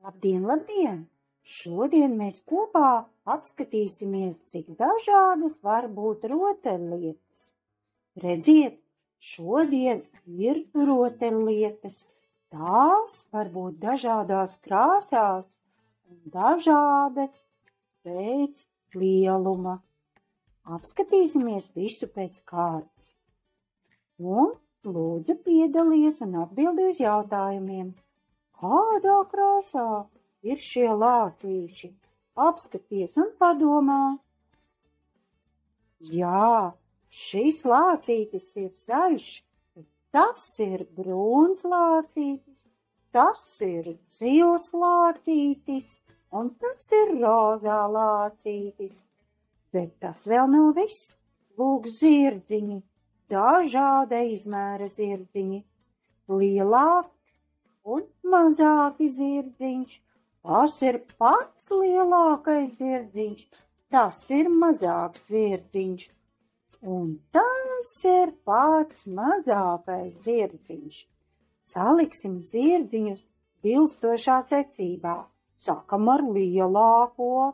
Labdien, labdien! Šodien mēs kopā apskatīsimies, cik dažādas var būt rotaļlietas. Redziet, šodien ir rotaļlietas. Tās var būt dažādās krāsās un dažādas pēc lieluma. Apskatīsimies visu pēc kārtas. Un lūdzu piedalies un atbildi uz jautājumiem. Kādā krāsā ir šie lācīši? Apskaties un padomā. Jā, šis lācītis ir zaļš, tas ir brūns lācītis, tas ir zils lācītis un tas ir rozā lācītis. Bet tas vēl nav viss. Lūk, zirdziņi, dažāda izmēra zirdziņi, lielāki un mazāki zirdziņš. Tas ir pats lielākais zirdziņš, tas ir mazāks zirdziņš. Un tas ir pats mazākais zirdziņš. Saliksim zirdziņus bilstošā secībā. Sākam ar lielāko,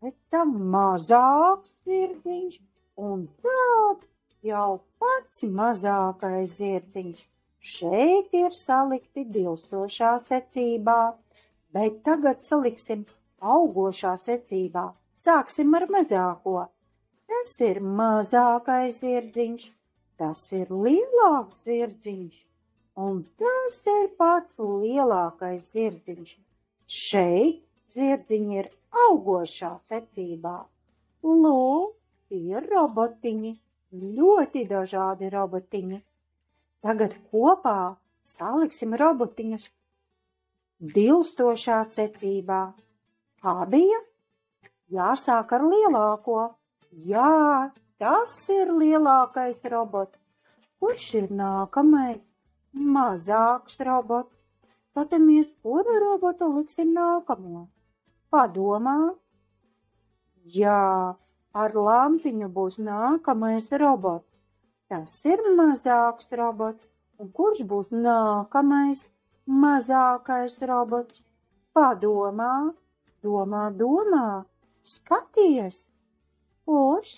pēc tam mazāks zirdziņš un tad jau pats mazākais zirdziņš. Šeit ir salikti bilstošā secībā, bet tagad saliksim augošā secībā. Sāksim ar mazāko. Tas ir mazākais zirdziņš, tas ir lielāks zirdziņš, un tas ir pats lielākais zirdziņš. Šeit zirdziņi ir augošā secībā. Lūk, ir robotiņi, ļoti dažādi robotiņi. Tagad kopā saliksim robotiņus bilstošā secībā. Kā bija? Jāsāk ar lielāko. Jā, tas ir lielākais robots. Kurš ir nākamais? Mazāks robots. Skatāmies, kuru robotu liksim nākamo. Padomā. Jā, ar lampiņu būs nākamais robots. Tas ir mazāks robots. Un kurš būs nākamais mazākais robots? Padomā, domā, skaties. Kurš?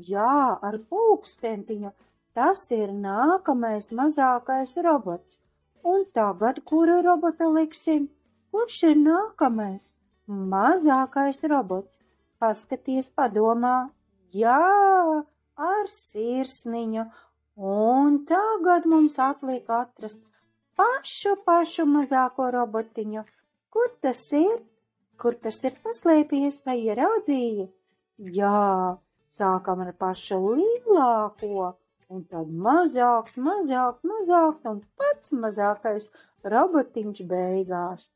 Jā, ar pulkstentiņu. Tas ir nākamais mazākais robots. Un tagad kuru robotu liksim? Kurš ir nākamais mazākais robots? Paskaties, padomā. Jā, ar sirsniņu. Un tagad mums atliek atrast pašu mazāko robotiņu. Kur tas ir? Kur tas ir paslēpies vai ieraudzīja? Jā, sākam ar pašu lielāko, un tad mazāks, un pats mazākais robotiņš beigās.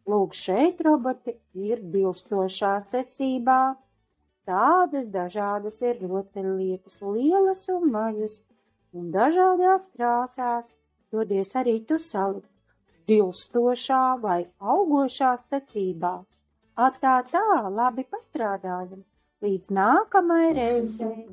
Lūk, šeit roboti ir bilstošā secībā. Tādas dažādas ir rotaļlietas, lielas un mazas, un dažādās krāsās. Dodies arī tu salikt bilstošā vai augošā secībā. Tā, labi pastrādājam. Līdz nākamai reizei.